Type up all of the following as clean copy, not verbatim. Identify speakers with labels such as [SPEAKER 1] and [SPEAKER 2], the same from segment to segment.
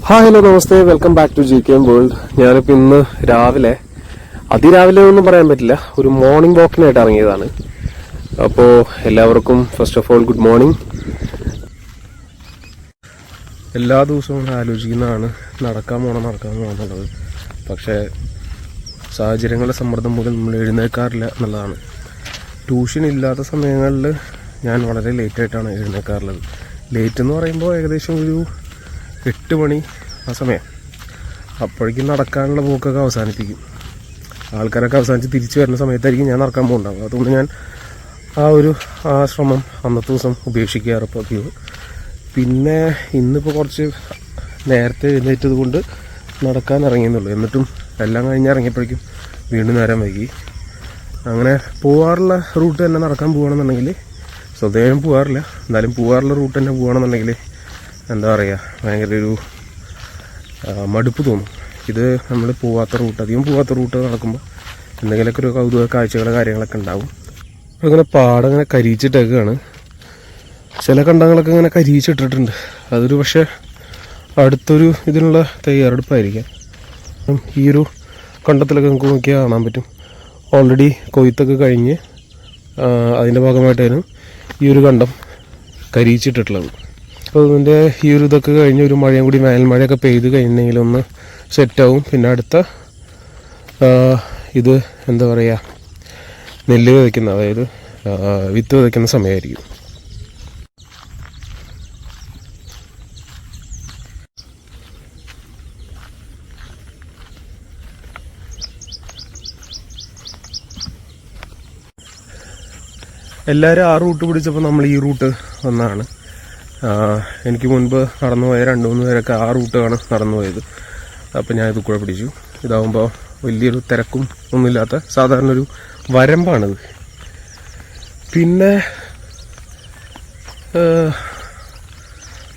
[SPEAKER 1] Hi hello namaste, welcome back to GK world. ഞാനിപ്പോൾ ഇന്ന് അതിരാവിലെ ഒന്നും പറയാൻ പറ്റില്ല, ഒരു മോർണിംഗ് വാക്കിനായിട്ട് ഇറങ്ങിയതാണ്. അപ്പോൾ എല്ലാവർക്കും first of all good morning. എല്ലാ ദിവസവും ആലോചിക്കുന്നതാണ് നടക്കാൻ പോകണം എന്നുള്ളത്. പക്ഷേ സാഹചര്യങ്ങളുടെ സമ്മർദ്ദം മൂലം നമ്മൾ എഴുന്നേൽക്കാറില്ല എന്നുള്ളതാണ്. ട്യൂഷൻ ഇല്ലാത്ത സമയങ്ങളിൽ ഞാൻ വളരെ ലേറ്റായിട്ടാണ് എഴുന്നേൽക്കാറുള്ളത്. ലേറ്റ് എന്ന് പറയുമ്പോൾ ഏകദേശം ഒരു 8 മണി ആ സമയം. അപ്പോഴേക്കും നടക്കാനുള്ള പോക്കൊക്കെ അവസാനിപ്പിക്കും. ആൾക്കാരൊക്കെ അവസാനിച്ച് തിരിച്ചു വരുന്ന സമയത്തായിരിക്കും ഞാൻ നടക്കാൻ പോകുന്നുണ്ടാവും. അതുകൊണ്ട് ഞാൻ ആ ശ്രമം അന്നത്തെ ദിവസം ഉപേക്ഷിക്കാറ് പതിവ്. പിന്നെ ഇന്നിപ്പോൾ കുറച്ച് നേരത്തെ എഴുന്നേറ്റത് കൊണ്ട് നടക്കാൻ ഇറങ്ങിയെന്നുള്ളൂ. എന്നിട്ടും എല്ലാം കഴിഞ്ഞ് ഇറങ്ങിയപ്പോഴേക്കും വീണ്ടും നേരം വൈകി. അങ്ങനെ പോകാറുള്ള റൂട്ട് തന്നെ നടക്കാൻ പോവുകയാണെന്നുണ്ടെങ്കിൽ, സ്വദേവം പോകാറില്ല, എന്നാലും പോകാറുള്ള റൂട്ട് തന്നെ പോവുകയാണെന്നുണ്ടെങ്കിൽ എന്താ പറയുക, ഭയങ്കര ഒരു മടുപ്പ് തോന്നും. ഇത് നമ്മൾ അധികം പോവാത്ത റൂട്ട് നടക്കുമ്പോൾ എന്തെങ്കിലുമൊക്കെ ഒരു കൗതുക കാഴ്ചകൾ കാര്യങ്ങളൊക്കെ ഉണ്ടാവും. അപ്പോൾ ഇങ്ങനെ പാടങ്ങനെ കരിയിച്ചിട്ടൊക്കെയാണ്. ചില കണ്ടങ്ങളൊക്കെ ഇങ്ങനെ കരിയിച്ചിട്ടിട്ടുണ്ട്. അതൊരു പക്ഷേ അടുത്തൊരു ഇതിനുള്ള തയ്യാറെടുപ്പായിരിക്കാം. ഈ ഒരു കണ്ടത്തിലൊക്കെ നമുക്ക് നോക്കിയാൽ കാണാൻ പറ്റും. ഓൾറെഡി കൊയ്ത്തൊക്കെ കഴിഞ്ഞ് അതിൻ്റെ ഭാഗമായിട്ടാണ് ഈ ഒരു കണ്ടം കരിയിച്ചിട്ടുള്ളത്. അപ്പോൾ ഇതിൻ്റെ ഈ ഒരു ഇതൊക്കെ കഴിഞ്ഞ് ഒരു മഴയും കൂടി വേനൽമഴയൊക്കെ പെയ്ത് കഴിഞ്ഞെങ്കിൽ ഒന്ന് സെറ്റാവും. പിന്നെ അടുത്ത ഇത് എന്താ പറയുക, നെല്ല് വിതയ്ക്കുന്ന, അതായത് വിത്ത് വിതയ്ക്കുന്ന സമയമായിരിക്കും. എല്ലാവരും ആ റൂട്ട് പിടിച്ചപ്പോൾ നമ്മൾ ഈ റൂട്ട് വന്നതാണ്. എനിക്ക് മുൻപ് നടന്നു പോയ 2-3 പേരൊക്കെ ആ റൂട്ടാണ് നടന്നു പോയത്. അപ്പോൾ ഞാൻ ഇത് കൂടെ പിടിച്ചു. ഇതാകുമ്പോൾ വലിയൊരു തിരക്കും ഒന്നുമില്ലാത്ത സാധാരണ ഒരു വരമ്പാണിത്. പിന്നെ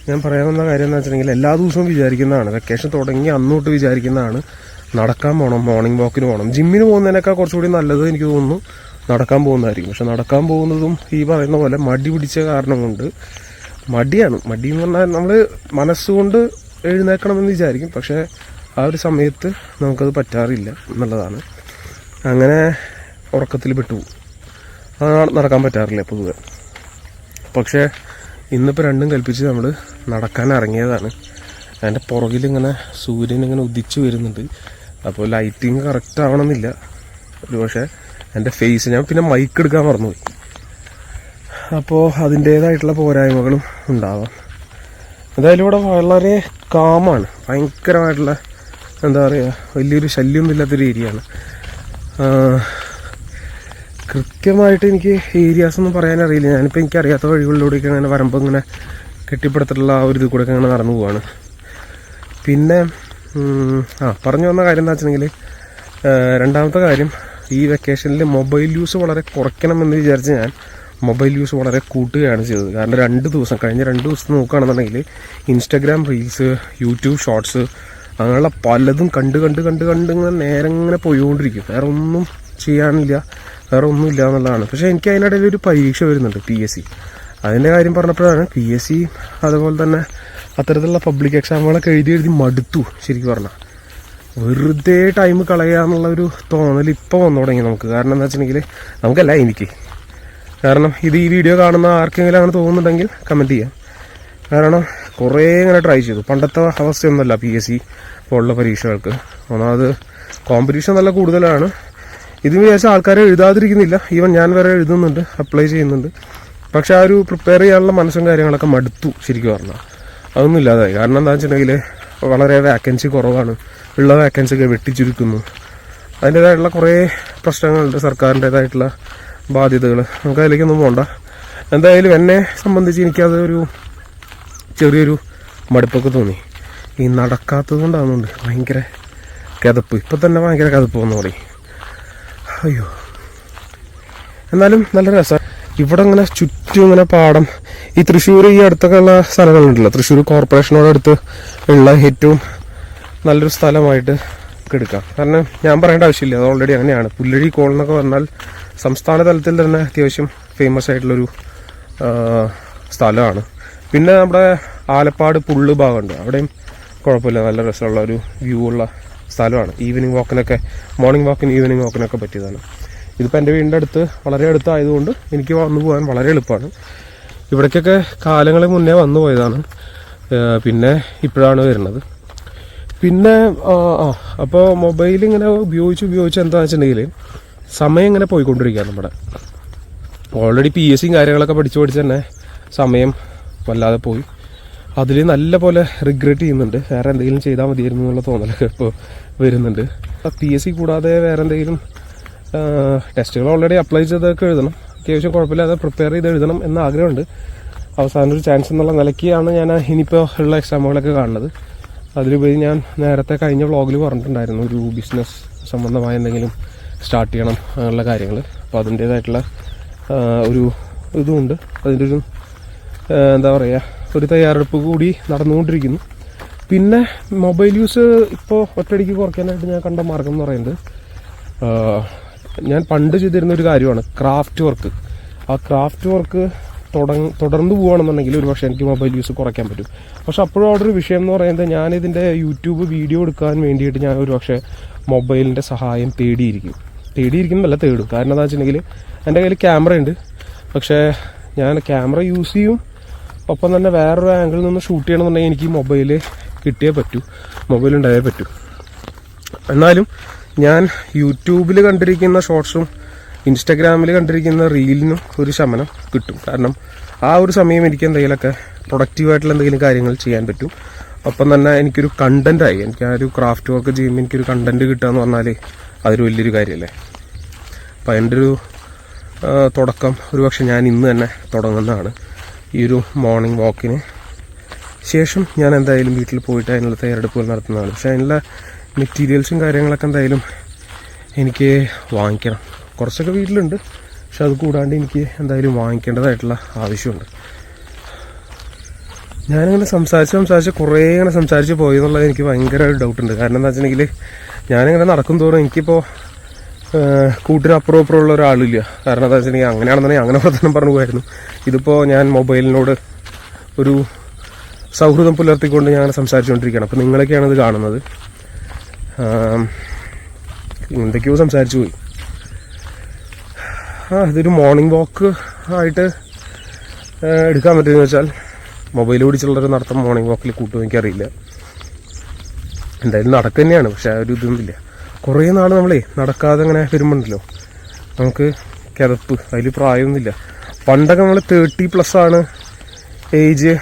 [SPEAKER 1] ഞാൻ പറയാവുന്ന കാര്യം എന്ന് വെച്ചിട്ടുണ്ടെങ്കിൽ, എല്ലാ ദിവസവും വിചാരിക്കുന്നതാണ്, വെക്കേഷൻ തുടങ്ങി അന്നോട്ട് വിചാരിക്കുന്നതാണ് നടക്കാൻ പോകണം, മോർണിംഗ് വാക്കിന് പോകണം. ജിമ്മിന് പോകുന്നതിനേക്കാൾ കുറച്ചുകൂടി നല്ലത് എനിക്ക് തോന്നുന്നു നടക്കാൻ പോകുന്നതായിരിക്കും. പക്ഷെ നടക്കാൻ പോകുന്നതും ഈ പറയുന്ന പോലെ മടി പിടിച്ച കാരണം കൊണ്ട് മടിയെന്ന് പറഞ്ഞാൽ നമ്മൾ മനസ്സുകൊണ്ട് എഴുന്നേൽക്കണമെന്ന് വിചാരിക്കും, പക്ഷേ ആ ഒരു സമയത്ത് നമുക്കത് പറ്റാറില്ല എന്നുള്ളതാണ്. അങ്ങനെ ഉറക്കത്തിൽ പെട്ടുപോകും, നടക്കാൻ പറ്റാറില്ല പൊതുവെ. പക്ഷേ ഇന്നിപ്പോൾ രണ്ടും കൽപ്പിച്ച് നമ്മൾ നടക്കാൻ ഇറങ്ങിയതാണ്. അതിൻ്റെ പുറകിലിങ്ങനെ സൂര്യൻ ഇങ്ങനെ ഉദിച്ചു വരുന്നുണ്ട്. അപ്പോൾ ലൈറ്റിങ് കറക്റ്റ് ആവണമെന്നില്ല. ഒരു പക്ഷേ എൻ്റെ ഫേസ്, ഞാൻ പിന്നെ മൈക്ക് എടുക്കാൻ മറന്നുപോയി. അപ്പോൾ അതിൻ്റേതായിട്ടുള്ള പോരായ്മകളും ഉണ്ടാവാം. എന്തായാലും ഇവിടെ വളരെ കാമാണ്, ഭയങ്കരമായിട്ടുള്ള എന്താ പറയുക, വലിയൊരു ശല്യമൊന്നും ഇല്ലാത്തൊരു ഏരിയയാണ്. കൃത്യമായിട്ട് എനിക്ക് ഏരിയാസ് ഒന്നും പറയാനറിയില്ല. ഞാനിപ്പോൾ എനിക്കറിയാത്ത വഴികളിലൂടെയൊക്കെ അങ്ങനെ വരുമ്പോൾ ഇങ്ങനെ കെട്ടിപ്പടുത്തിട്ടുള്ള ആ ഒരു ഇത് കൂടെ അങ്ങനെ നടന്നു പോവാണ്. പിന്നെ പറഞ്ഞു വന്ന കാര്യം എന്താ വെച്ചിട്ടുണ്ടെങ്കിൽ, രണ്ടാമത്തെ കാര്യം, ഈ വെക്കേഷനിൽ മൊബൈൽ യൂസ് വളരെ കുറയ്ക്കണമെന്ന് വിചാരിച്ച് ഞാൻ മൊബൈൽ യൂസ് വളരെ കൂട്ടുകയാണ് ചെയ്തത്. കാരണം കഴിഞ്ഞ 2 ദിവസം നോക്കുകയാണെന്നുണ്ടെങ്കിൽ ഇൻസ്റ്റാഗ്രാം റീൽസ്, യൂട്യൂബ് ഷോർട്സ്, അങ്ങനെയുള്ള പലതും കണ്ട് ഇങ്ങനെ നേരം ഇങ്ങനെ പോയിക്കൊണ്ടിരിക്കും. വേറെ ഒന്നും ചെയ്യാനില്ല, വേറെ ഒന്നുമില്ല എന്നുള്ളതാണ്. പക്ഷേ എനിക്ക് അതിനിടയിൽ ഒരു പരീക്ഷ വരുന്നുണ്ട്, PSC. അതിൻ്റെ കാര്യം പറഞ്ഞപ്പോഴാണ് PSC അതുപോലെ തന്നെ അത്തരത്തിലുള്ള പബ്ലിക് എക്സാമുകളൊക്കെ എഴുതി മടുത്തു. ശരിക്കും പറഞ്ഞാൽ വെറുതെ ടൈം കളയാന്നുള്ള ഒരു തോന്നൽ ഇപ്പോൾ വന്നു തുടങ്ങി നമുക്ക്. കാരണം എന്താ വെച്ചിട്ടുണ്ടെങ്കിൽ, നമുക്കല്ല, എനിക്ക്. കാരണം ഈ വീഡിയോ കാണുന്ന ആർക്കെങ്കിലും അങ്ങനെ തോന്നുന്നുണ്ടെങ്കിൽ കമൻറ്റ് ചെയ്യാം. കാരണം കുറേ ഇങ്ങനെ ട്രൈ ചെയ്തു. പണ്ടത്തെ അവസ്ഥയൊന്നുമല്ല PSC പോലുള്ള പരീക്ഷകൾക്ക്. ഒന്നാമത് കോമ്പറ്റീഷൻ നല്ല കൂടുതലാണ്. ഇതിന് വിചാരിച്ച ആൾക്കാരെ എഴുതാതിരിക്കുന്നില്ല. ഈവൻ ഞാൻ വരെ എഴുതുന്നുണ്ട്, അപ്ലൈ ചെയ്യുന്നുണ്ട്. പക്ഷെ ആ ഒരു പ്രിപ്പയർ ചെയ്യാനുള്ള മനസ്സും കാര്യങ്ങളൊക്കെ മടുത്തു ശരിക്കും പറഞ്ഞാൽ. അതൊന്നും ഇല്ലാതായി. കാരണം എന്താ വെച്ചിട്ടുണ്ടെങ്കിൽ വളരെ വാക്കൻസി കുറവാണ്. ഉള്ള വാക്കൻസിയൊക്കെ വെട്ടിച്ചുരുക്കുന്നു. അതിൻ്റേതായിട്ടുള്ള കുറേ പ്രശ്നങ്ങളുണ്ട്, സർക്കാരിൻ്റേതായിട്ടുള്ള ബാധ്യതകൾ. നമുക്ക് അതിലേക്കൊന്നും പോകണ്ട. എന്തായാലും എന്നെ സംബന്ധിച്ച് എനിക്കത് ഒരു ചെറിയൊരു മടുപ്പൊക്കെ തോന്നി. ഈ നടക്കാത്തത് കൊണ്ടാകുന്നുണ്ട് ഭയങ്കര കിതപ്പ്. ഇപ്പം തന്നെ ഭയങ്കര കിതപ്പ് വന്നു തുടങ്ങി. അയ്യോ, എന്നാലും നല്ല രസമാണ് ഇവിടെ. ഇങ്ങനെ ചുറ്റും ഇങ്ങനെ പാടം. ഈ തൃശ്ശൂർ ഈ അടുത്തൊക്കെ ഉള്ള സ്ഥലങ്ങളുണ്ടല്ലോ, തൃശ്ശൂർ കോർപ്പറേഷനോടടുത്ത് ഉള്ള ഏറ്റവും നല്ലൊരു സ്ഥലമായിട്ട് എടുക്കാം. കാരണം ഞാൻ പറയേണ്ട ആവശ്യമില്ല, അത് ഓൾറെഡി അങ്ങനെയാണ്. പുല്ലഴി കോൾ എന്നൊക്കെ പറഞ്ഞാൽ സംസ്ഥാന തലത്തിൽ തന്നെ അത്യാവശ്യം ഫേമസ് ആയിട്ടുള്ളൊരു സ്ഥലമാണ്. പിന്നെ നമ്മുടെ ആലപ്പാട് പുള്ള് ഭാഗമുണ്ട്, അവിടെയും കുഴപ്പമില്ല, നല്ല രസമുള്ള ഒരു വ്യൂ ഉള്ള സ്ഥലമാണ്. ഈവനിങ് വാക്കിനൊക്കെ, മോർണിംഗ് വാക്കിന് ഈവനിങ് വാക്കിനൊക്കെ പറ്റിയതാണ്. ഇതിപ്പോൾ എൻ്റെ വീടിൻ്റെ അടുത്ത് വളരെ അടുത്തായതുകൊണ്ട് എനിക്ക് വന്നു പോകാൻ വളരെ എളുപ്പമാണ്. ഇവിടേക്കൊക്കെ കാലങ്ങളിൽ മുന്നേ വന്നു പോയതാണ്, പിന്നെ ഇപ്പോഴാണ് വരുന്നത്. പിന്നെ അപ്പോൾ മൊബൈൽ ഇങ്ങനെ ഉപയോഗിച്ച് എന്താണെന്ന് വെച്ചിട്ടുണ്ടെങ്കിൽ സമയം ഇങ്ങനെ പോയിക്കൊണ്ടിരിക്കുകയാണ് നമ്മുടെ. ഓൾറെഡി PSCയും കാര്യങ്ങളൊക്കെ പഠിച്ച് തന്നെ സമയം വല്ലാതെ പോയി. അതിൽ നല്ല പോലെ റിഗ്രറ്റ് ചെയ്യുന്നുണ്ട്. വേറെ എന്തെങ്കിലും ചെയ്താൽ മതിയായിരുന്നു എന്നുള്ള തോന്നലൊക്കെ ഇപ്പോൾ വരുന്നുണ്ട്. PSC കൂടാതെ വേറെ എന്തെങ്കിലും ടെസ്റ്റുകൾ ഓൾറെഡി അപ്ലൈ ചെയ്തൊക്കെ എഴുതണം, അത്യാവശ്യം കുഴപ്പമില്ലാതെ പ്രിപ്പയർ ചെയ്ത് എഴുതണം എന്ന ആഗ്രഹമുണ്ട്. അവസാനം ഒരു ചാൻസ് എന്നുള്ള നിലയ്ക്കാണ് ഞാൻ ഇനിയിപ്പോൾ ഉള്ള എക്സാമുകളൊക്കെ കാണുന്നത്. അതിലുപരി ഞാൻ നേരത്തെ കഴിഞ്ഞ വ്ളോഗിൽ പറഞ്ഞിട്ടുണ്ടായിരുന്നു ഒരു ബിസിനസ് സംബന്ധമായ എന്തെങ്കിലും സ്റ്റാർട്ട് ചെയ്യണം അങ്ങനെയുള്ള കാര്യങ്ങൾ. അപ്പോൾ അതിൻ്റേതായിട്ടുള്ള ഒരു ഇതുമുണ്ട്, അതിൻ്റെ ഒരു എന്താ പറയുക, ഒരു തയ്യാറെടുപ്പ് കൂടി നടന്നുകൊണ്ടിരിക്കുന്നു. പിന്നെ മൊബൈൽ യൂസ് ഇപ്പോൾ ഒറ്റയടിക്ക് കുറയ്ക്കാനായിട്ട് ഞാൻ കണ്ട മാർഗം എന്ന് പറയുന്നത്, ഞാൻ പണ്ട് ചെയ്തിരുന്ന ഒരു കാര്യമാണ് ക്രാഫ്റ്റ് വർക്ക്. ആ ക്രാഫ്റ്റ് വർക്ക് തുടർന്ന് പോവുകയാണെന്നുണ്ടെങ്കിൽ ഒരു പക്ഷേ എനിക്ക് മൊബൈൽ യൂസ് കുറയ്ക്കാൻ പറ്റും. പക്ഷെ അപ്പോഴും അവിടെ ഒരു വിഷയം എന്ന് പറയുന്നത്, ഞാനിതിൻ്റെ യൂട്യൂബ് വീഡിയോ എടുക്കാൻ വേണ്ടിയിട്ട് ഞാൻ ഒരു പക്ഷേ മൊബൈലിൻ്റെ സഹായം തേടിയിരിക്കുന്നതല്ല തേടും. കാരണം എന്താ വെച്ചിട്ടുണ്ടെങ്കിൽ എൻ്റെ കയ്യിൽ ക്യാമറ ഉണ്ട്, പക്ഷേ ഞാൻ ക്യാമറ യൂസ് ചെയ്യും, ഒപ്പം തന്നെ വേറൊരു ആംഗിളിൽ നിന്ന് ഷൂട്ട് ചെയ്യണമെന്നുണ്ടെങ്കിൽ എനിക്ക് മൊബൈൽ കിട്ടിയേ പറ്റൂ, മൊബൈൽ ഉണ്ടായേ പറ്റൂ. എന്നാലും ഞാൻ യൂട്യൂബിൽ കണ്ടിരിക്കുന്ന ഷോർട്സും ഇൻസ്റ്റാഗ്രാമിൽ കണ്ടിരിക്കുന്ന റീലിനും ഒരു ശമനം കിട്ടും. കാരണം ആ ഒരു സമയം എനിക്ക് എന്തെങ്കിലുമൊക്കെ പ്രൊഡക്റ്റീവായിട്ടുള്ള എന്തെങ്കിലും കാര്യങ്ങൾ ചെയ്യാൻ പറ്റും. ഒപ്പം തന്നെ എനിക്കൊരു കണ്ടൻറ്റായി, എനിക്ക് ആ ഒരു ക്രാഫ്റ്റ് വർക്ക് ചെയ്യുമ്പോൾ എനിക്കൊരു കണ്ടൻറ്റ് കിട്ടുക എന്ന് പറഞ്ഞാൽ അതൊരു വലിയൊരു കാര്യമല്ലേ. അപ്പം എൻ്റെ ഒരു തുടക്കം ഒരു പക്ഷെ ഞാൻ ഇന്ന് തന്നെ തുടങ്ങുന്നതാണ്. ഈ ഒരു മോർണിംഗ് വാക്കിന് ശേഷം ഞാൻ എന്തായാലും വീട്ടിൽ പോയിട്ട് അതിനുള്ള തയ്യാറെടുപ്പുകൾ നടത്തുന്നതാണ്. പക്ഷേ അതിനുള്ള മെറ്റീരിയൽസും കാര്യങ്ങളൊക്കെ എന്തായാലും എനിക്ക് വാങ്ങിക്കണം. കുറച്ചൊക്കെ വീട്ടിലുണ്ട്, പക്ഷെ അത് കൂടാണ്ട് എനിക്ക് എന്തായാലും വാങ്ങിക്കേണ്ടതായിട്ടുള്ള ആവശ്യമുണ്ട്. ഞാനിങ്ങനെ സംസാരിച്ച് കുറേ ഇങ്ങനെ സംസാരിച്ച് പോയി എന്നുള്ളത് എനിക്ക് ഭയങ്കര ഡൗട്ടുണ്ട്. കാരണം എന്താ വെച്ചിട്ടുണ്ടെങ്കിൽ ഞാനിങ്ങനെ നടക്കും തോറും എനിക്കിപ്പോൾ കൂട്ടിനപ്പുറം ഉള്ള ഒരാളില്ല. കാരണം എന്താ വെച്ചിട്ടുണ്ടെങ്കിൽ അങ്ങനെയാണെന്നുണ്ടെങ്കിൽ അങ്ങനെ പ്രധാനം പറഞ്ഞു പോയായിരുന്നു. ഇതിപ്പോൾ ഞാൻ മൊബൈലിനോട് ഒരു സൗഹൃദം പുലർത്തിക്കൊണ്ട് ഞാൻ സംസാരിച്ചുകൊണ്ടിരിക്കുകയാണ്. അപ്പോൾ നിങ്ങളൊക്കെയാണ് ഇത് കാണുന്നത്. എന്തൊക്കെയോ സംസാരിച്ചു പോയി. ഇതൊരു മോർണിംഗ് വാക്ക് ആയിട്ട് എടുക്കാൻ പറ്റുമെന്ന് വെച്ചാൽ മൊബൈൽ ഓടിച്ചുള്ളൊരു നടത്തം മോർണിംഗ് വാക്കിൽ കൂട്ടും എനിക്കറിയില്ല. എന്തായാലും നടക്കുക തന്നെയാണ്, പക്ഷെ ആ ഒരു ഇതൊന്നുമില്ല. കുറേ നാൾ നമ്മളെ നടക്കാതെ അങ്ങനെ വരുമ്പോണ്ടല്ലോ നമുക്ക് കിതപ്പ്, അതിൽ പ്രായമൊന്നുമില്ല. പണ്ടൊക്കെ നമ്മൾ 30+ ആണ് ഏജ്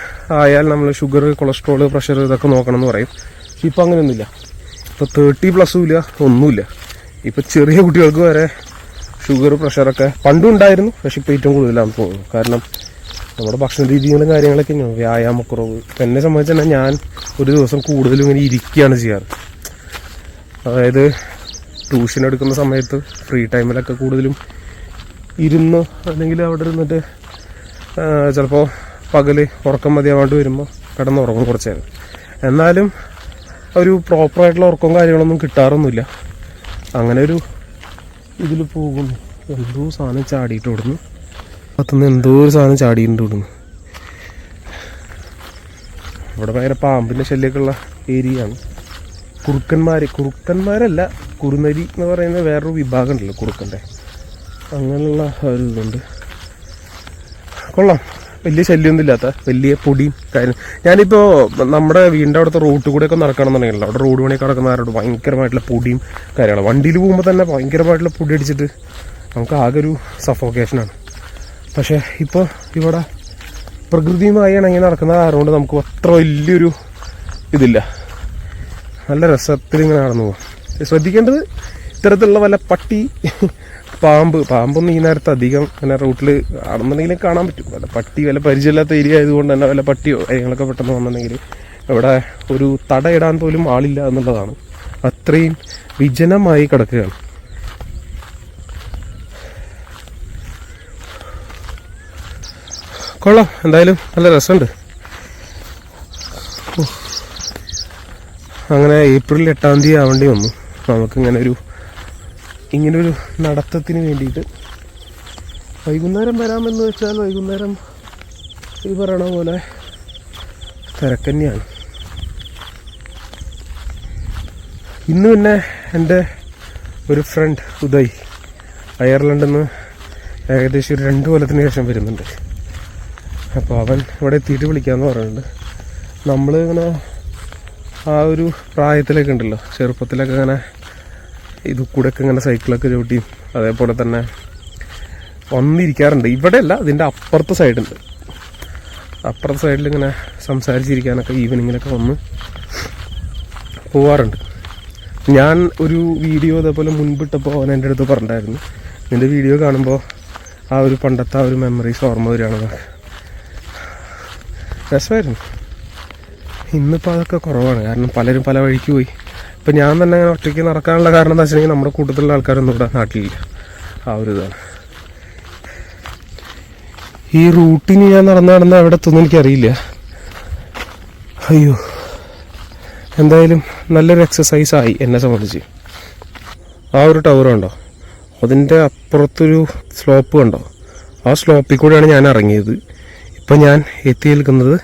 [SPEAKER 1] ആയാൽ നമ്മൾ ഷുഗർ, കൊളസ്ട്രോൾ, പ്രഷർ ഇതൊക്കെ നോക്കണം എന്ന് പറയും. ഇപ്പം അങ്ങനെയൊന്നുമില്ല. ഇപ്പോൾ 30+ ഇല്ല, ഒന്നുമില്ല. ഇപ്പം ചെറിയ കുട്ടികൾക്ക് വരെ ഷുഗർ, പ്രഷറൊക്കെ പണ്ടും ഉണ്ടായിരുന്നു, പക്ഷെ ഇപ്പോൾ ഏറ്റവും കൂടുതലാണെന്ന് തോന്നുന്നു. കാരണം നമ്മുടെ ഭക്ഷണ രീതികളും കാര്യങ്ങളൊക്കെ തന്നെയാണ്, വ്യായാമക്കുറവ്. ഇപ്പം എന്നെ സംബന്ധിച്ച് തന്നെ ഞാൻ ഒരു ദിവസം കൂടുതലും ഇങ്ങനെ ഇരിക്കുകയാണ് ചെയ്യാറ്. അതായത് ട്യൂഷൻ എടുക്കുന്ന സമയത്ത് ഫ്രീ ടൈമിലൊക്കെ കൂടുതലും ഇരുന്ന് അല്ലെങ്കിൽ അവിടെ ഇരുന്നിട്ട് ചിലപ്പോൾ പകൽ ഉറക്കം മതിയാവാണ്ട് വരുമ്പോൾ കിടന്നുറങ്ങും കുറച്ച് നേരം. എന്നാലും ഒരു പ്രോപ്പറായിട്ടുള്ള ഉറക്കവും കാര്യങ്ങളൊന്നും കിട്ടാറൊന്നുമില്ല. അങ്ങനെ ഒരു ഇതിൽ പോകുന്നു. എന്തോ സാധനം ചാടിയിട്ട് ഓടുന്നു, പത്തുനിന്ന് എന്തോ ഒരു സാധനം ചാടിയിട്ട് ഓടുന്നു. ഇവിടെ ഭയങ്കര പാമ്പിൻ്റെ ശല്യമൊക്കെ ഉള്ള ഏരിയയാണ്. കുറുക്കന്മാരല്ല, കുറുനരി എന്ന് പറയുന്ന വേറൊരു വിഭാഗം ഉണ്ടല്ലോ കുറുക്കൻ്റെ, അങ്ങനെയുള്ള ഒരു ഇതുണ്ട്. കൊള്ളാം, വലിയ ശല്യമൊന്നും ഇല്ലാത്ത വലിയ പൊടിയും കാര്യം. ഞാനിപ്പോൾ നമ്മുടെ വീടിൻ്റെ അവിടുത്തെ റോഡ് കൂടെയൊക്കെ നടക്കണമെന്നുണ്ടെങ്കിലോ, അവിടെ റോഡ് പണിയൊക്കെ നടക്കുന്നവരോട് ഭയങ്കരമായിട്ടുള്ള പൊടിയും കാര്യങ്ങളും. വണ്ടിയിൽ പോകുമ്പോൾ തന്നെ ഭയങ്കരമായിട്ടുള്ള പൊടി അടിച്ചിട്ട് നമുക്ക് ആകെ ഒരു സഫോക്കേഷനാണ്. പക്ഷേ ഇപ്പോൾ ഇവിടെ പ്രകൃതിയുമായി ഇണങ്ങി നടക്കുന്ന കാരണം നമുക്ക് അത്ര വലിയൊരു ഇതില്ല. നല്ല രസത്തിൽ ഇങ്ങനെ നടന്നു പോകും. ശ്രദ്ധിക്കേണ്ടത് ഇത്തരത്തിലുള്ള വല്ല പട്ടി, പാമ്പൊന്നും ഈ നേരത്തെ അധികം അങ്ങനെ റൂട്ടിൽ ആണെന്നുണ്ടെങ്കിൽ കാണാൻ പറ്റും. വല്ല പട്ടി, വല്ല പരിചയമില്ലാത്ത ഏരിയ ആയതുകൊണ്ട് തന്നെ വല്ല പട്ടിയോ കാര്യങ്ങളൊക്കെ പെട്ടെന്ന് വന്നിട്ടുണ്ടെങ്കിൽ ഇവിടെ ഒരു തടയിടാൻ പോലും ആളില്ല എന്നുള്ളതാണ്. അത്രയും വിജനമായി കിടക്കുകയാണ്. കൊള്ളാം, എന്തായാലും നല്ല രസമുണ്ട്. അങ്ങനെ ഏപ്രിൽ 8-ാം തീയതി ആവേണ്ടി വന്നു ഇങ്ങനൊരു നടത്തത്തിന് വേണ്ടിയിട്ട്. വൈകുന്നേരം വരാമെന്ന് വെച്ചാൽ വൈകുന്നേരം ഈ പറയണ പോലെ തിരക്കന്നെയാണ്. ഇന്ന് പിന്നെ എൻ്റെ ഒരു ഫ്രണ്ട് ഉദയ് അയർലൻഡിൽ നിന്ന് ഏകദേശം ഒരു 2 കൊല്ലത്തിന് ശേഷം വരുന്നുണ്ട്. അപ്പോൾ അവൻ ഇവിടെ എത്തിയിട്ട് വിളിക്കാമെന്ന് പറയുന്നുണ്ട്. നമ്മൾ ഇങ്ങനെ ആ ഒരു പ്രായത്തിലൊക്കെ ഉണ്ടല്ലോ, ചെറുപ്പത്തിലൊക്കെ ഇങ്ങനെ ഇത് കൂടെയൊക്കെ ഇങ്ങനെ സൈക്കിളൊക്കെ ചവിട്ടിയും അതേപോലെ തന്നെ വന്നിരിക്കാറുണ്ട്. ഇവിടെ അല്ല, ഇതിൻ്റെ അപ്പുറത്തെ സൈഡുണ്ട്. അപ്പുറത്തെ സൈഡിൽ ഇങ്ങനെ സംസാരിച്ചിരിക്കാനൊക്കെ ഈവനിങ്ങിലൊക്കെ വന്ന് പോവാറുണ്ട്. ഞാൻ ഒരു വീഡിയോ അതേപോലെ മുൻപിട്ടപ്പോൾ അവൻ എൻ്റെ അടുത്ത് പറഞ്ഞിട്ടായിരുന്നു, നിൻ്റെ വീഡിയോ കാണുമ്പോൾ ആ ഒരു പണ്ടത്തെ ആ ഒരു മെമ്മറീസ് ഓർമ്മ വരികയാണെന്ന്. രസമായിരുന്നു. ഇന്നിപ്പോൾ അതൊക്കെ കുറവാണ്, കാരണം പലരും പല വഴിക്ക് പോയി. ഇപ്പം ഞാൻ തന്നെ അങ്ങനെ ഒറ്റയ്ക്ക് നടക്കാനുള്ള കാരണം എന്താ വെച്ചിട്ടുണ്ടെങ്കിൽ നമ്മുടെ കൂട്ടത്തിലുള്ള ആൾക്കാരൊന്നും ഇവിടെ നാട്ടിലില്ല. ആ ഒരു ഇതാണ്. ഈ റൂട്ടിന് ഞാൻ നടന്ന എവിടെ എത്തുമെന്ന് എനിക്കറിയില്ല. അയ്യോ, എന്തായാലും നല്ലൊരു എക്സസൈസായി എന്നെ സംബന്ധിച്ച്. ആ ഒരു ടവർ കണ്ടോ, അതിൻ്റെ അപ്പുറത്തൊരു സ്ലോപ്പ് കണ്ടോ, ആ സ്ലോപ്പിൽ കൂടെയാണ് ഞാൻ ഇറങ്ങിയത്. ഇപ്പം ഞാൻ എത്തി നിൽക്കുന്നത്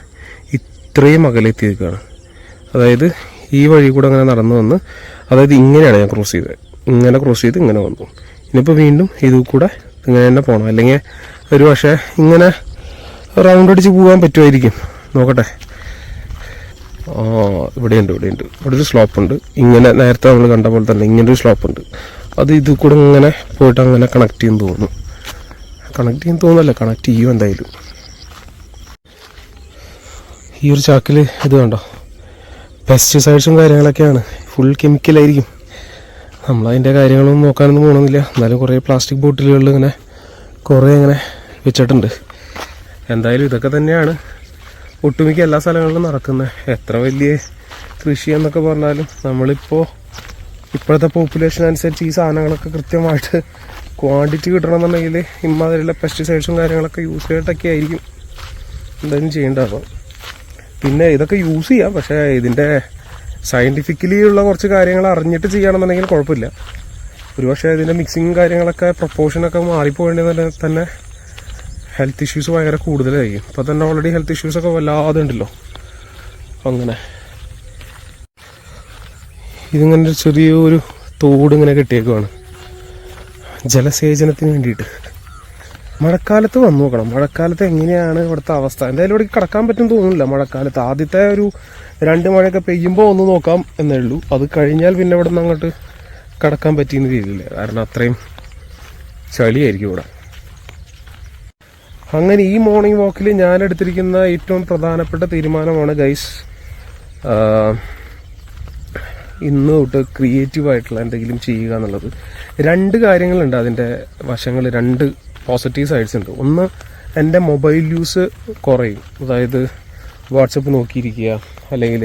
[SPEAKER 1] ഇത്രയും അകലെത്തി നിൽക്കുകയാണ്. അതായത് ഈ വഴി കൂടെ അങ്ങനെ നടന്നു വന്ന്, അതായത് ഇങ്ങനെയാണ് ഞാൻ ക്രോസ് ചെയ്തത്. ഇങ്ങനെ ക്രോസ് ചെയ്ത് ഇങ്ങനെ വന്നു. ഇനിയിപ്പോൾ വീണ്ടും ഇതിൽ കൂടെ ഇങ്ങനെ തന്നെ പോകണം, അല്ലെങ്കിൽ ഒരു പക്ഷേ ഇങ്ങനെ റൗണ്ട് അടിച്ച് പോകാൻ പറ്റുമായിരിക്കും. നോക്കട്ടെ. ഇവിടെയുണ്ട് ഇവിടെ ഒരു സ്ലോപ്പ് ഉണ്ട്. ഇങ്ങനെ നേരത്തെ നമ്മൾ കണ്ട പോലെ തന്നെ ഇങ്ങനൊരു സ്ലോപ്പ് ഉണ്ട്. അത് ഇതിൽ കൂടെ ഇങ്ങനെ പോയിട്ട് അങ്ങനെ കണക്ട് ചെയ്യുമെന്ന് തോന്നുന്നു. കണക്ട് ചെയ്യും എന്തായാലും. ഈ ഒരു ചാക്കിൽ ഇത് കണ്ടോ, പെസ്റ്റിസൈഡ്സും കാര്യങ്ങളൊക്കെയാണ്. ഫുൾ കെമിക്കലായിരിക്കും. നമ്മളതിൻ്റെ കാര്യങ്ങളൊന്നും നോക്കാനൊന്നും പോകണമെന്നില്ല. എന്നാലും കുറേ പ്ലാസ്റ്റിക് ബോട്ടിലുകളിൽ ഇങ്ങനെ കുറേ ഇങ്ങനെ വെച്ചിട്ടുണ്ട്. എന്തായാലും ഇതൊക്കെ തന്നെയാണ് ഒട്ടുമിക്ക എല്ലാ സ്ഥലങ്ങളിലും നടക്കുന്നത്. എത്ര വലിയ കൃഷി എന്നൊക്കെ പറഞ്ഞാലും നമ്മളിപ്പോൾ ഇപ്പോഴത്തെ പോപ്പുലേഷൻ അനുസരിച്ച് ഈ സാധനങ്ങളൊക്കെ കൃത്യമായിട്ട് ക്വാണ്ടിറ്റി കിട്ടണമെന്നുണ്ടെങ്കിൽ ഇമ്മാതിരിയുള്ള പെസ്റ്റിസൈഡ്സും കാര്യങ്ങളൊക്കെ യൂസ് ചെയ്തിട്ടൊക്കെ ആയിരിക്കും എന്തായാലും ചെയ്യേണ്ടത്. പിന്നെ ഇതൊക്കെ യൂസ് ചെയ്യാം, പക്ഷേ ഇതിൻ്റെ സയൻറ്റിഫിക്കലി ഉള്ള കുറച്ച് കാര്യങ്ങൾ അറിഞ്ഞിട്ട് ചെയ്യുകയാണെന്നുണ്ടെങ്കിൽ കുഴപ്പമില്ല. ഒരുപക്ഷെ ഇതിൻ്റെ മിക്സിങ്ങും കാര്യങ്ങളൊക്കെ പ്രൊപ്പോർഷനൊക്കെ മാറിപ്പോകേണ്ടത് തന്നെ ഹെൽത്ത് ഇഷ്യൂസ് ഭയങ്കര കൂടുതലായിരിക്കും. ഇപ്പോൾ തന്നെ ഓൾറെഡി ഹെൽത്ത് ഇഷ്യൂസൊക്കെ വല്ലാതെ ഉണ്ടല്ലോ. അങ്ങനെ ഇതിങ്ങനെ ഒരു ചെറിയൊരു തോട് ഇങ്ങനെ കെട്ടിയേക്കുവാണ് ജലസേചനത്തിന് വേണ്ടിയിട്ട്. മഴക്കാലത്ത് വന്നു നോക്കണം, മഴക്കാലത്ത് എങ്ങനെയാണ് ഇവിടുത്തെ അവസ്ഥ. എന്തായാലും ഇവിടെ കിടക്കാൻ പറ്റും തോന്നുന്നില്ല മഴക്കാലത്ത്. ആദ്യത്തെ ഒരു 2 മഴയൊക്കെ പെയ്യുമ്പോൾ ഒന്ന് നോക്കാം എന്നേ ഉള്ളൂ. അത് കഴിഞ്ഞാൽ പിന്നെ ഇവിടെ നിന്ന് അങ്ങോട്ട് കിടക്കാൻ പറ്റിയെന്ന് രീതിയില്ല, കാരണം അത്രയും ചളിയായിരിക്കും ഇവിടെ. അങ്ങനെ ഈ മോർണിംഗ് വാക്കിൽ ഞാൻ എടുത്തിരിക്കുന്ന ഏറ്റവും പ്രധാനപ്പെട്ട തീരുമാനമാണ് ഗൈസ്, ഇന്ന് തൊട്ട് ക്രിയേറ്റീവായിട്ടുള്ള എന്തെങ്കിലും ചെയ്യുക എന്നുള്ളത്. 2 കാര്യങ്ങളുണ്ട് അതിൻ്റെ വശങ്ങൾ, 2 പോസിറ്റീവ് സൈഡ്സ് ഉണ്ട്. ഒന്ന്, എൻ്റെ മൊബൈൽ യൂസ് കുറയും. അതായത് വാട്സപ്പ് നോക്കിയിരിക്കുക, അല്ലെങ്കിൽ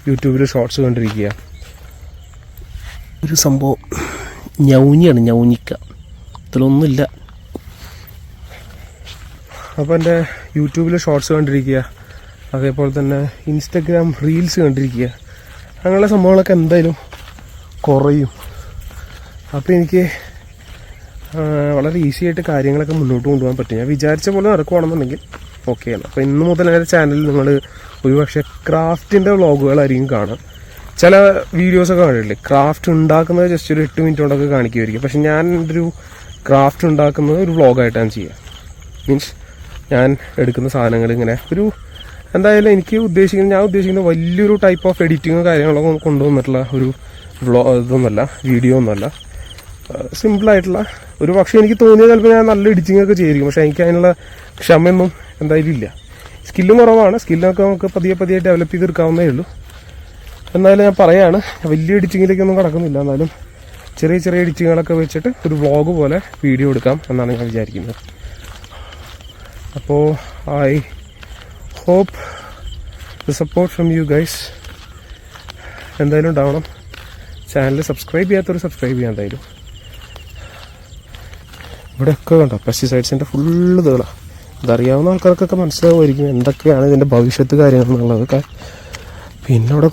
[SPEAKER 1] യൂട്യൂബിൽ ഷോർട്സ് കണ്ടിരിക്കുക. ഒരു സംഭവം ഞൗഞ്ഞിക്ക, ഇതിലൊന്നുമില്ല. അപ്പോൾ എൻ്റെ യൂട്യൂബിൽ ഷോർട്സ് കണ്ടിരിക്കുക, അതേപോലെ തന്നെ ഇൻസ്റ്റഗ്രാം റീൽസ് കണ്ടിരിക്കുക, അങ്ങനെയുള്ള സംഭവങ്ങളൊക്കെ എന്തായാലും കുറയും. അപ്പോൾ എനിക്ക് വളരെ ഈസി ആയിട്ട് കാര്യങ്ങളൊക്കെ മുന്നോട്ട് കൊണ്ടുപോകാൻ പറ്റും. ഞാൻ വിചാരിച്ച പോലെ നടക്കുവാണെന്നുണ്ടെങ്കിൽ ഓക്കെയാണ്. അപ്പോൾ ഇന്ന് മുതൽ എൻ്റെ ചാനലിൽ നിങ്ങൾ ഒരുപക്ഷെ ക്രാഫ്റ്റിൻ്റെ വ്ളോഗുകളായിരിക്കും കാണാം. ചില വീഡിയോസൊക്കെ കാണില്ലേ, ക്രാഫ്റ്റ് ഉണ്ടാക്കുന്നത് ജസ്റ്റ് ഒരു 8 മിനിറ്റ് കൊണ്ടൊക്കെ കാണിക്കുമായിരിക്കും. പക്ഷെ ഞാൻ എൻ്റെ ഒരു ക്രാഫ്റ്റ് ഉണ്ടാക്കുന്നത് ഒരു വ്ളോഗായിട്ടാണ് ചെയ്യുക. മീൻസ് ഞാൻ എടുക്കുന്ന സാധനങ്ങൾ ഇങ്ങനെ ഒരു എന്തായാലും ഞാൻ ഉദ്ദേശിക്കുന്ന വലിയൊരു ടൈപ്പ് ഓഫ് എഡിറ്റിങ്ങോ കാര്യങ്ങളൊക്കെ കൊണ്ടുവന്നിട്ടുള്ള ഒരു ഇതൊന്നുമല്ല, വീഡിയോ ഒന്നുമല്ല. സിമ്പിളായിട്ടുള്ള ഒരു പക്ഷേ എനിക്ക് തോന്നിയത് ചിലപ്പോൾ ഞാൻ നല്ല എഡിറ്റിംഗ് ഒക്കെ ചെയ്തിരിക്കും. പക്ഷേ എനിക്ക് അതിനുള്ള ക്ഷമയൊന്നും എന്തായാലും ഇല്ല. സ്കില്ലും കുറവാണ്. സ്കില്ലൊക്കെ നമുക്ക് പതിയെ ഡെവലപ്പ് ചെയ്തെടുക്കാവുന്നേ ഉള്ളൂ. എന്നാലും ഞാൻ പറയാണ്, വലിയ എഡിറ്റിങ്ങിലേക്കൊന്നും കടക്കുന്നില്ല. എന്നാലും ചെറിയ എഡിറ്റിങ്ങുകളൊക്കെ വെച്ചിട്ട് ഒരു വ്ളോഗ് പോലെ വീഡിയോ എടുക്കാം എന്നാണ് ഞാൻ വിചാരിക്കുന്നത്. അപ്പോൾ I hope the support from you guys എന്തായാലും ഉണ്ടാവണം. ചാനൽ സബ്സ്ക്രൈബ് ചെയ്യാത്തവർ സബ്സ്ക്രൈബ് ചെയ്യാൻ എന്തായാലും. ഇവിടെയൊക്കെ കണ്ടോ പെസ്റ്റിസൈഡ്സിൻ്റെ ഫുള്ള് ഇതുകളാണ്. ഇതറിയാവുന്ന ആൾക്കാർക്കൊക്കെ മനസ്സിലാവുമായിരിക്കും എന്തൊക്കെയാണ് ഇതിൻ്റെ ഭവിഷ്യത്ത് കാര്യങ്ങൾ എന്നുള്ളതൊക്കെ. പിന്നെ അവിടെ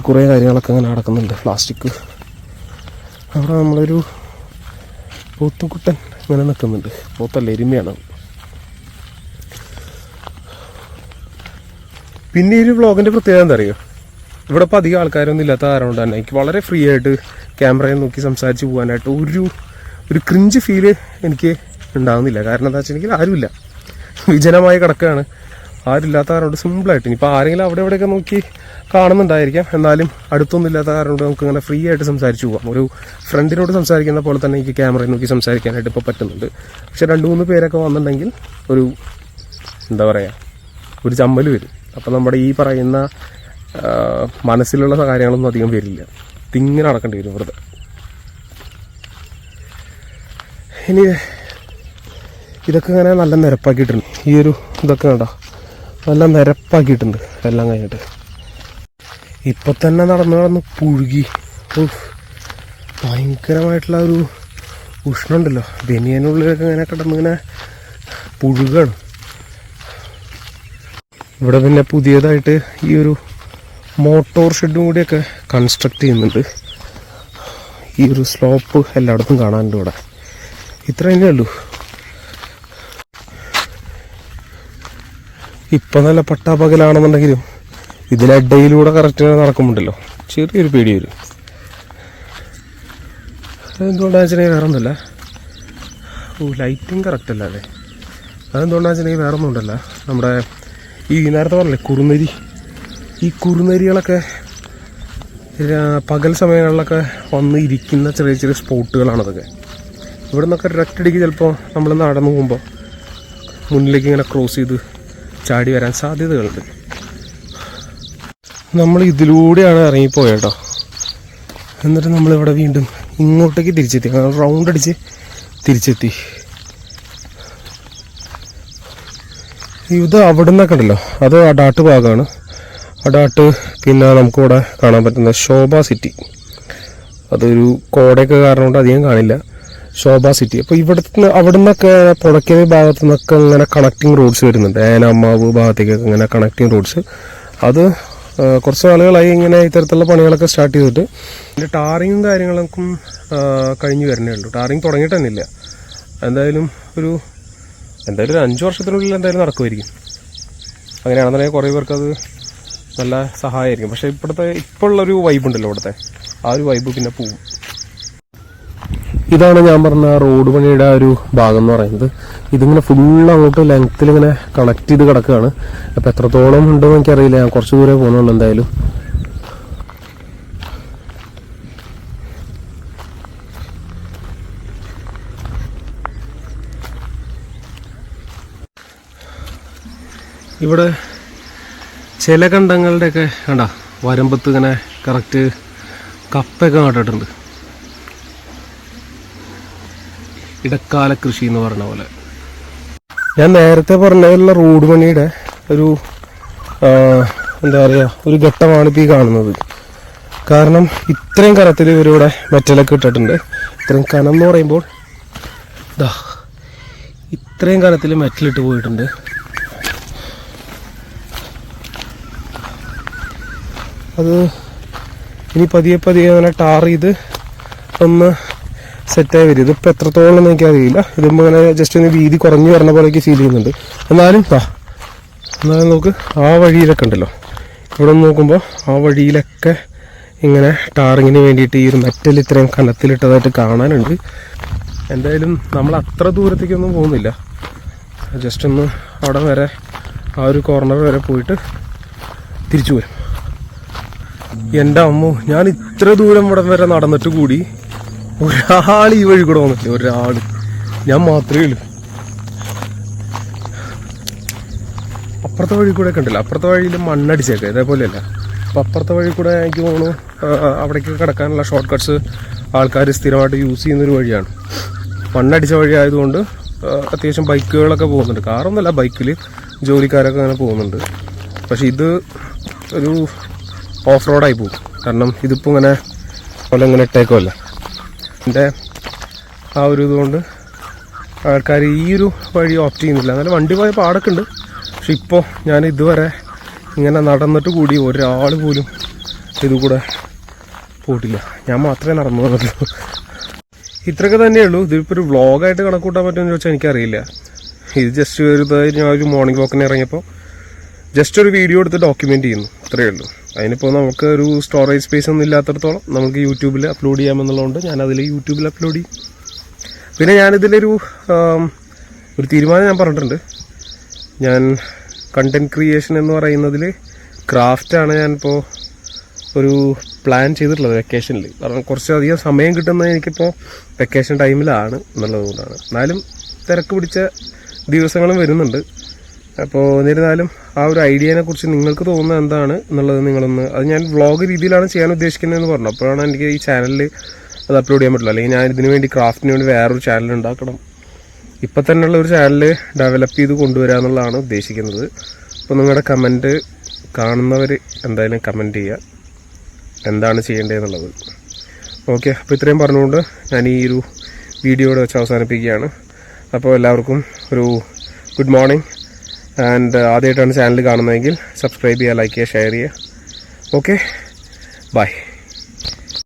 [SPEAKER 1] കുറേ കാര്യങ്ങളൊക്കെ അങ്ങനെ നടക്കുന്നുണ്ട്. പ്ലാസ്റ്റിക്, അവിടെ നമ്മളൊരു പോത്തുകുട്ടൻ ഇങ്ങനെ നിൽക്കുന്നുണ്ട്. പോത്തല്ല, എരുമയാണ്. പിന്നെ ഈ ഒരു വ്ളോഗിൻ്റെ പ്രത്യേകത എന്താ അറിയോ, ഇവിടെ ഇപ്പോൾ അധികം ആൾക്കാരൊന്നും ഇല്ലാത്ത കാരണം കൊണ്ട് തന്നെ എനിക്ക് വളരെ ഫ്രീ ആയിട്ട് ക്യാമറയെ നോക്കി സംസാരിച്ച് പോകാനായിട്ട് ഒരു ക്രിഞ്ച് ഫീല് എനിക്ക് ഉണ്ടാകുന്നില്ല. കാരണം എന്താ വെച്ചിട്ടുണ്ടെങ്കിൽ ആരുമില്ല, വിജനമായി കിടക്കുകയാണ്. ആരുമില്ലാത്ത കാരണം കൊണ്ട് സിമ്പിളായിട്ട് ഇനിയിപ്പോൾ ആരെങ്കിലും അവിടെ എവിടെയൊക്കെ നോക്കി കാണുന്നുണ്ടായിരിക്കാം, എന്നാലും അടുത്തൊന്നും ഇല്ലാത്ത കാരണം കൊണ്ട് നമുക്ക് ഇങ്ങനെ ഫ്രീ ആയിട്ട് സംസാരിച്ച് പോകാം. ഒരു ഫ്രണ്ടിനോട് സംസാരിക്കുന്ന പോലെ തന്നെ എനിക്ക് ക്യാമറയെ നോക്കി സംസാരിക്കാനായിട്ട് ഇപ്പോൾ പറ്റുന്നുണ്ട്. പക്ഷെ 2-3 പേരൊക്കെ വന്നിട്ടുണ്ടെങ്കിൽ എന്താ പറയുക, ഒരു ചമ്മൽ വരും. അപ്പം നമ്മുടെ ഈ പറയുന്ന മനസ്സിലുള്ള കാര്യങ്ങളൊന്നും അധികം വരില്ല. തിങ്ങനെ നടക്കേണ്ടി വരും വെറുതെ. ഇനി ഇതൊക്കെ ഇങ്ങനെ നല്ല നിരപ്പാക്കിയിട്ടുണ്ട്. ഈ ഒരു ഇതൊക്കെ കണ്ടോ, നല്ല നിരപ്പാക്കിയിട്ടുണ്ട് എല്ലാം കഴിഞ്ഞിട്ട്. ഇപ്പം തന്നെ നടന്ന് പുഴുകി ഭയങ്കരമായിട്ടുള്ള ഒരു ഉഷ്ണമുണ്ടല്ലോ. ബനിയനുള്ളിലൊക്കെ ഇങ്ങനെ കിടന്നിങ്ങനെ പുഴുകാണ്. ഇവിടെ പിന്നെ പുതിയതായിട്ട് ഈ ഒരു മോട്ടോർ ഷെഡും കൂടിയൊക്കെ കൺസ്ട്രക്ട് ചെയ്യുന്നുണ്ട്. ഈ ഒരു സ്ലോപ്പ് എല്ലായിടത്തും കാണാനുണ്ട് ഇവിടെ. ഇത്ര തന്നെ ഉള്ളൂ. ഇപ്പം നല്ല പട്ടാപ്പകലാണെന്നുണ്ടെങ്കിലും ഇതിനിടയിലൂടെ കറക്റ്റ് നടക്കുമ്പോണ്ടല്ലോ ചെറിയൊരു പേടി വരും. അതെന്തുകൊണ്ടാണെന്ന് വെച്ചിട്ടുണ്ടെങ്കിൽ വേറെ ഒന്നുമില്ല. ലൈറ്റിങ് കറക്റ്റ് അല്ല അല്ലേ? അതെന്തുകൊണ്ടാണെന്ന് വെച്ചിട്ടുണ്ടെങ്കിൽ വേറെ ഒന്നും ഉണ്ടല്ല, നമ്മുടെ ഈ നേരത്തെ പറഞ്ഞില്ലേ കുറുനരി, ഈ കുറുനരികളൊക്കെ പകൽ സമയങ്ങളിലൊക്കെ വന്ന് ഇരിക്കുന്ന ചെറിയ ചെറിയ സ്പോട്ടുകളാണതൊക്കെ. ഇവിടെ നിന്നൊക്കെ ഒരൊറ്റടിക്ക് ചിലപ്പോൾ നമ്മൾ നടന്നു പോകുമ്പോൾ മുന്നിലേക്ക് ഇങ്ങനെ ക്രോസ് ചെയ്ത് ചാടി വരാൻ സാധ്യതകളുണ്ട്. നമ്മൾ ഇതിലൂടെയാണ് ഇറങ്ങിപ്പോയത് കേട്ടോ. എന്നിട്ട് നമ്മളിവിടെ വീണ്ടും ഇങ്ങോട്ടേക്ക് തിരിച്ചെത്തി, റൗണ്ട് അടിച്ച് തിരിച്ചെത്തി. ഇത് അവിടെ നിന്നൊക്കെ ഉണ്ടല്ലോ, അത് അടാട്ട് ഭാഗമാണ്. അടാട്ട് പിന്നെ നമുക്കിവിടെ കാണാൻ പറ്റുന്ന ശോഭ സിറ്റി, അതൊരു കോടയൊക്കെ കാരണം കൊണ്ട് അധികം കാണില്ല. ശോഭ സിറ്റി. അപ്പോൾ അവിടെ നിന്നൊക്കെ പുഴക്കേ ഭാഗത്തു നിന്നൊക്കെ ഇങ്ങനെ കണക്റ്റിംഗ് റോഡ്സ് വരുന്നുണ്ട്. ഏനാമാവ് ഭാഗത്തേക്കൊക്കെ ഇങ്ങനെ കണക്റ്റിംഗ് റോഡ്സ്. അത് കുറച്ച് ആളുകളായി ഇങ്ങനെ ഇത്തരത്തിലുള്ള പണികളൊക്കെ സ്റ്റാർട്ട് ചെയ്തിട്ട് ഇതിൻ്റെ ടാറിങ്ങും കാര്യങ്ങളൊക്കെ കഴിഞ്ഞ് വരുന്നേ ഉള്ളൂ. ടാറിങ് തുടങ്ങിയിട്ട് തന്നെ ഇല്ല. എന്തായാലും ഒരു 5 വർഷത്തിനുള്ളിൽ എന്തായാലും നടക്കുമായിരിക്കും. അങ്ങനെയാണെന്നുണ്ടെങ്കിൽ കുറേ പേർക്ക് അത് നല്ല സഹായമായിരിക്കും. പക്ഷേ ഇപ്പോൾ ഉള്ളൊരു വൈബ് ഉണ്ടല്ലോ ഇവിടുത്തെ, ആ ഒരു വൈബ് പിന്നെ പോവും. ഇതാണ് ഞാൻ പറഞ്ഞ റോഡ് പണിയുടെ ആ ഒരു ഭാഗം എന്ന് പറയുന്നത്. ഇതിങ്ങനെ ഫുള്ള് അങ്ങോട്ട് ലെങ്ത്തിൽ ഇങ്ങനെ കണക്ട് ചെയ്ത് കിടക്കുകയാണ്. അപ്പം എത്രത്തോളം ഉണ്ടെന്ന് എനിക്കറിയില്ല, ഞാൻ കുറച്ച് ദൂരെ പോകുന്നുള്ളൂ. എന്തായാലും ഇവിടെ ചില കണ്ടങ്ങളുടെയൊക്കെ കണ്ട വരമ്പത്ത് ഇങ്ങനെ കറക്റ്റ് കപ്പയൊക്കെ നട്ടിട്ടുണ്ട്. ഇടക്കാല കൃഷി എന്ന് പറഞ്ഞ പോലെ. ഞാൻ നേരത്തെ പറഞ്ഞതിലുള്ള റോഡ് പണിയുടെ ഒരു എന്താ പറയുക, ഒരു ഘട്ടമാണിപ്പോൾ ഈ കാണുന്നത്. കാരണം ഇത്രയും കനത്തിൽ ഇവരിവിടെ മെറ്റലൊക്കെ ഇട്ടിട്ടുണ്ട്. ഇത്രയും കനം എന്ന് പറയുമ്പോൾ ഇത്രയും കനത്തിൽ മെറ്റലിട്ട് പോയിട്ടുണ്ട്. അത് ഇനി പതിയെ അങ്ങനെ ടാർ ചെയ്ത് ഒന്ന് സെറ്റായി വരും. ഇതിപ്പോൾ എത്രത്തോളം എനിക്കറിയില്ല. ഇതിപ്പോൾ ഇങ്ങനെ ജസ്റ്റ് ഒന്ന് വീതി കുറഞ്ഞു വരണ പോലെയൊക്കെ ഫീൽ ചെയ്യുന്നുണ്ട്. എന്നാലും നോക്ക്, ആ വഴിയിലൊക്കെ ഉണ്ടല്ലോ, ഇവിടെ നോക്കുമ്പോൾ ആ വഴിയിലൊക്കെ ഇങ്ങനെ ടാറിങ്ങിന് വേണ്ടിയിട്ട് ഈ ഒരു മെറ്റൽ ഇത്രയും കനത്തിലിട്ടതായിട്ട് കാണാനുണ്ട്. എന്തായാലും നമ്മൾ അത്ര ദൂരത്തേക്കൊന്നും പോകുന്നില്ല. ജസ്റ്റ് ഒന്ന് അവിടെ വരെ, ആ ഒരു കോർണർ വരെ പോയിട്ട് തിരിച്ചു വരും. എൻ്റെ അമ്മോ, ഞാൻ ഇത്ര ദൂരം ഇവിടെ വരെ നടന്നിട്ട് കൂടി ഒരാൾ ഈ വഴി കൂടെ വന്നിട്ടില്ല. ഒരാൾ, ഞാൻ മാത്രമേ ഉള്ളൂ. അപ്പുറത്തെ വഴി കൂടെ ഒക്കെ ഉണ്ടല്ലോ, അപ്പുറത്തെ വഴിയിൽ മണ്ണടിച്ചേക്കെ ഇതേപോലെയല്ല. അപ്പം അപ്പുറത്തെ വഴി കൂടെ എനിക്ക് തോന്നുന്നു അവിടേക്ക് കിടക്കാനുള്ള ഷോർട്ട് കട്ട്സ് ആൾക്കാർ സ്ഥിരമായിട്ട് യൂസ് ചെയ്യുന്നൊരു വഴിയാണ്. മണ്ണടിച്ച വഴി ആയതുകൊണ്ട് അത്യാവശ്യം ബൈക്കുകളൊക്കെ പോകുന്നുണ്ട്. കാറൊന്നുമല്ല, ബൈക്കിൽ ജോലിക്കാരൊക്കെ അങ്ങനെ പോകുന്നുണ്ട്. പക്ഷെ ഇത് ഒരു ഓഫ് റോഡായി പോകും. കാരണം ഇതിപ്പോൾ ഇങ്ങനെ ഇങ്ങനെ ഇട്ടേക്കുമല്ല. എൻ്റെ ആ ഒരു ഇതുകൊണ്ട് ആൾക്കാർ ഈ ഒരു വഴി ഓപ്റ്റ് ചെയ്യുന്നില്ല. എന്നാലും വണ്ടി പോയ പാടൊക്കെ ഉണ്ട്. പക്ഷെ ഇപ്പോൾ ഞാൻ ഇതുവരെ ഇങ്ങനെ നടന്നിട്ട് കൂടി ഒരാൾ പോലും ഇത് കൂടെ പോയിട്ടില്ല. ഞാൻ മാത്രമേ നടന്നു വന്നിട്ടുള്ളൂ. ഇത്രയൊക്കെ തന്നെയുള്ളൂ. ഇതിപ്പോൾ ഒരു വ്ളോഗായിട്ട് കണക്കൂട്ടാൻ പറ്റുമെന്ന് ചോദിച്ചാൽ എനിക്കറിയില്ല. ഇത് ജസ്റ്റ് ഞാൻ ഒരു മോർണിംഗ് വാക്കിന് ഇറങ്ങിയപ്പോൾ ജസ്റ്റ് ഒരു വീഡിയോ എടുത്ത് ഡോക്യുമെൻ്റ് ചെയ്യുന്നു, അത്രയേ ഉള്ളൂ. അതിനിപ്പോൾ നമുക്ക് ഒരു സ്റ്റോറേജ് സ്പേസ് ഒന്നും ഇല്ലാത്തടത്തോളം നമുക്ക് യൂട്യൂബിൽ അപ്ലോഡ് ചെയ്യാമെന്നുള്ളതുകൊണ്ട് ഞാനതിൽ യൂട്യൂബിൽ അപ്ലോഡ് ചെയ്യും. പിന്നെ ഞാനിതിലൊരു തീരുമാനം ഞാൻ പറഞ്ഞിട്ടുണ്ട്. ഞാൻ കണ്ടന്റ് ക്രിയേഷൻ എന്ന് പറയുന്നതിൽ ക്രാഫ്റ്റാണ് ഞാനിപ്പോൾ ഒരു പ്ലാൻ ചെയ്തിട്ടുള്ളത് വെക്കേഷനിൽ. കാരണം കുറച്ചധികം സമയം കിട്ടുന്നത് എനിക്കിപ്പോൾ വെക്കേഷൻ ടൈമിലാണ് എന്നുള്ളത് കൊണ്ടാണ്. എന്നാലും തിരക്ക് പിടിച്ച ദിവസങ്ങളും വരുന്നുണ്ട്. അപ്പോൾ എന്നിരുന്നാലും ആ ഒരു ഐഡിയനെ കുറിച്ച് നിങ്ങൾക്ക് തോന്നുന്നത് എന്താണ് എന്നുള്ളത് നിങ്ങളൊന്ന്, അത് ഞാൻ വ്ളോഗ് രീതിയിലാണ് ചെയ്യാൻ ഉദ്ദേശിക്കുന്നതെന്ന് പറഞ്ഞു. അപ്പോഴാണ് എനിക്ക് ഈ ചാനലിൽ അത് അപ്ലോഡ് ചെയ്യാൻ പറ്റില്ല. അല്ലെങ്കിൽ ഞാൻ ഇതിനു വേണ്ടി ക്രാഫ്റ്റിന് വേണ്ടി വേറൊരു ചാനൽ ഉണ്ടാക്കണം. ഇപ്പം തന്നെയുള്ള ഒരു ചാനൽ ഡെവലപ്പ് ചെയ്ത് കൊണ്ടുവരിക എന്നുള്ളതാണ് ഉദ്ദേശിക്കുന്നത്. അപ്പോൾ നിങ്ങളുടെ കമൻറ്റ് കാണുന്നവർ എന്തായാലും കമൻറ്റ് ചെയ്യുക എന്താണ് ചെയ്യേണ്ടതെന്നുള്ളത്. ഓക്കെ, അപ്പോൾ ഇത്രയും പറഞ്ഞുകൊണ്ട് ഞാൻ ഈ ഒരു വീഡിയോയുടെ വെച്ച് അവസാനിപ്പിക്കുകയാണ്. അപ്പോൾ എല്ലാവർക്കും ഒരു ഗുഡ് മോർണിംഗ്. ആൻഡ് ആദ്യമായിട്ടാണ് ചാനൽ കാണുന്നതെങ്കിൽ സബ്സ്ക്രൈബ് ചെയ്യുക, ലൈക്ക് ചെയ്യുക, ഷെയർ ചെയ്യുക. Okay, by.